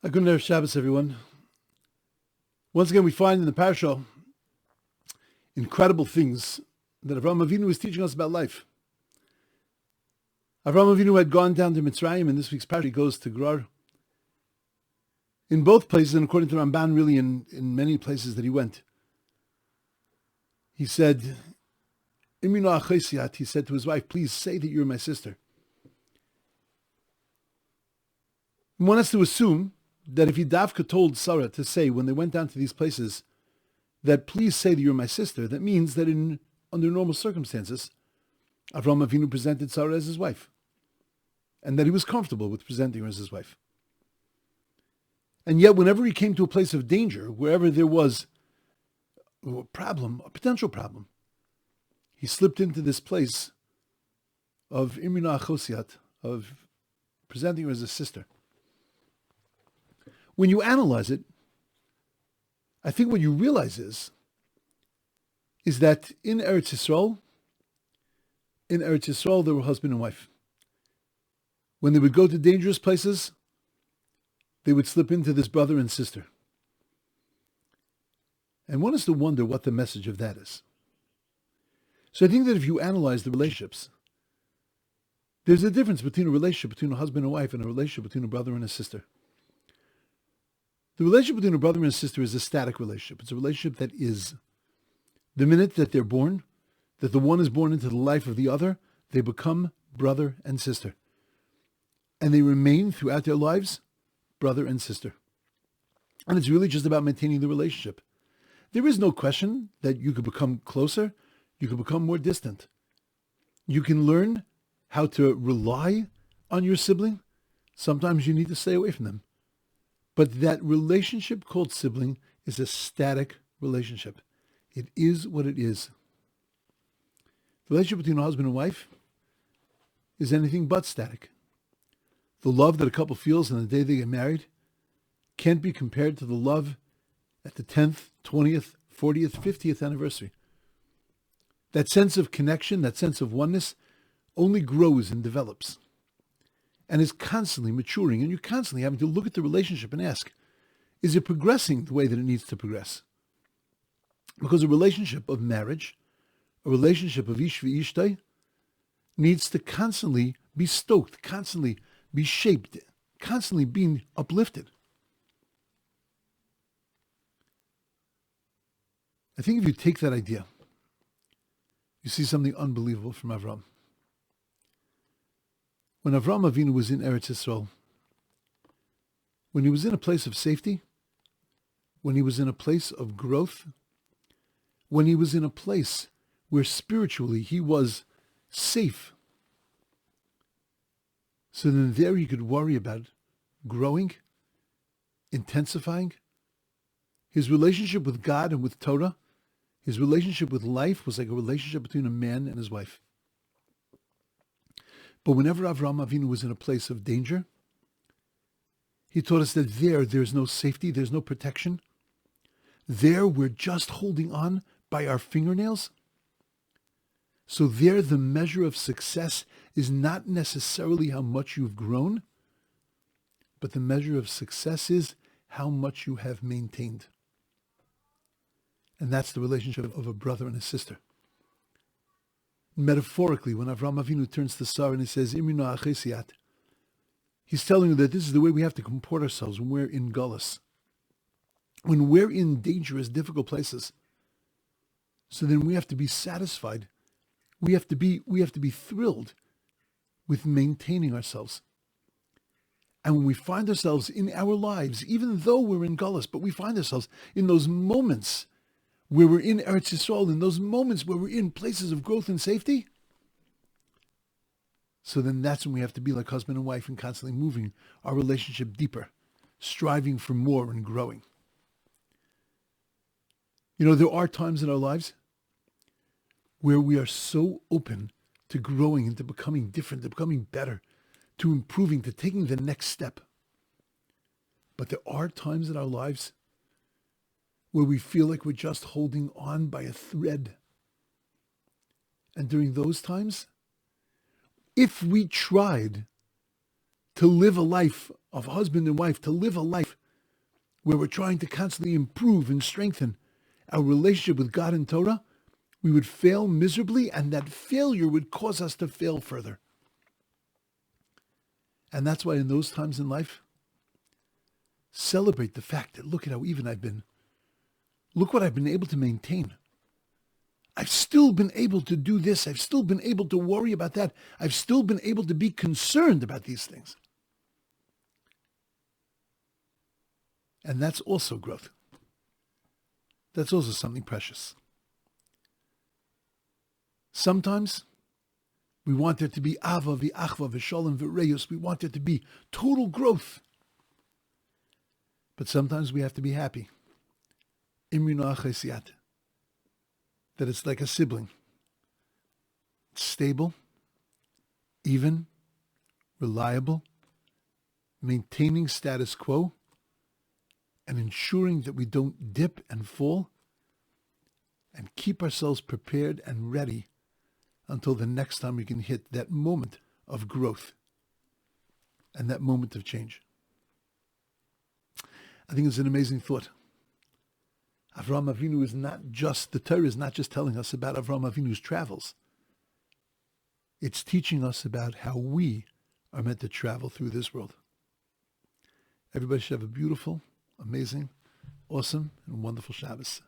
A good Erev Shabbos, everyone. Once again, we find in the Parsha incredible things that Avraham Avinu is teaching us about life. Avraham Avinu had gone down to Mitzrayim, and this week's Parsha goes to Gerar. In both places, and according to Ramban, really in many places that he went, he said, Imino Achesiat, he said to his wife, please say that you're my sister. One has to assume that if he Davka told Sarah to say when they went down to these places that please say that you're my sister, that means that under normal circumstances, Avraham Avinu presented Sarah as his wife, and that he was comfortable with presenting her as his wife. And yet whenever he came to a place of danger, wherever there was a problem, a potential problem, he slipped into this place of Imina Achosiat, of presenting her as a sister. When you analyze it, I think what you realize is that in Eretz Yisrael, they were husband and wife. When they would go to dangerous places, they would slip into this brother and sister. And one has to wonder what the message of that is. So I think that if you analyze the relationships, there's a difference between a relationship between a husband and wife and a relationship between a brother and a sister. The relationship between a brother and a sister is a static relationship. It's a relationship that is, the minute that they're born, that the one is born into the life of the other, they become brother and sister. And they remain throughout their lives brother and sister. And it's really just about maintaining the relationship. There is no question that you could become closer, you could become more distant. You can learn how to rely on your sibling. Sometimes you need to stay away from them. But that relationship called sibling is a static relationship. It is what it is. The relationship between a husband and wife is anything but static. The love that a couple feels on the day they get married can't be compared to the love at the 10th, 20th, 40th, 50th anniversary. That sense of connection, that sense of oneness, only grows and develops and is constantly maturing. And you're constantly having to look at the relationship and ask, is it progressing the way that it needs to progress? Because a relationship of marriage, a relationship of ish v'ishtay, needs to constantly be stoked, constantly be shaped, constantly being uplifted. I think if you take that idea, you see something unbelievable from Avraham. When Avraham Avinu was in Eretz Yisrael, when he was in a place of safety, when he was in a place of growth, when he was in a place where spiritually he was safe, so then there he could worry about growing, intensifying. His relationship with God and with Torah, his relationship with life was like a relationship between a man and his wife. But whenever Avraham Avinu was in a place of danger, he taught us that there's no safety, there's no protection. There we're just holding on by our fingernails. So there the measure of success is not necessarily how much you've grown, but the measure of success is how much you have maintained. And that's the relationship of a brother and a sister. Metaphorically, when Avraham Avinu turns to Sarah and he says, Imino Achesiat, he's telling you that this is the way we have to comport ourselves when we're in gullus, when we're in dangerous, difficult places. So then we have to be satisfied. We have to be thrilled with maintaining ourselves. And when we find ourselves in our lives, even though we're in gullus, but we find ourselves in those moments where we're in Eretz Yisrael, in those moments where we're in places of growth and safety, so then that's when we have to be like husband and wife and constantly moving our relationship deeper, striving for more and growing. You know, there are times in our lives where we are so open to growing and to becoming different, to becoming better, to improving, to taking the next step. But there are times in our lives where we feel like we're just holding on by a thread. And during those times, if we tried to live a life of husband and wife to live a life where we're trying to constantly improve and strengthen our relationship with God and Torah, we would fail miserably, and that failure would cause us to fail further. And that's why in those times in life, celebrate the fact that look at how even I've been. Look what I've been able to maintain. I've still been able to do this. I've still been able to worry about that. I've still been able to be concerned about these things. And that's also growth. That's also something precious. Sometimes we want there to be ava, v'achva, v'shalom, v'reyus. We want there to be total growth. But sometimes we have to be happy. Imrinu achesiyat. That it's like a sibling. It's stable, even, reliable, maintaining status quo, and ensuring that we don't dip and fall, and keep ourselves prepared and ready until the next time we can hit that moment of growth and that moment of change. I think it's an amazing thought. Avraham Avinu is not just, the Torah is not just telling us about Avraham Avinu's travels. It's teaching us about how we are meant to travel through this world. Everybody should have a beautiful, amazing, awesome, and wonderful Shabbos.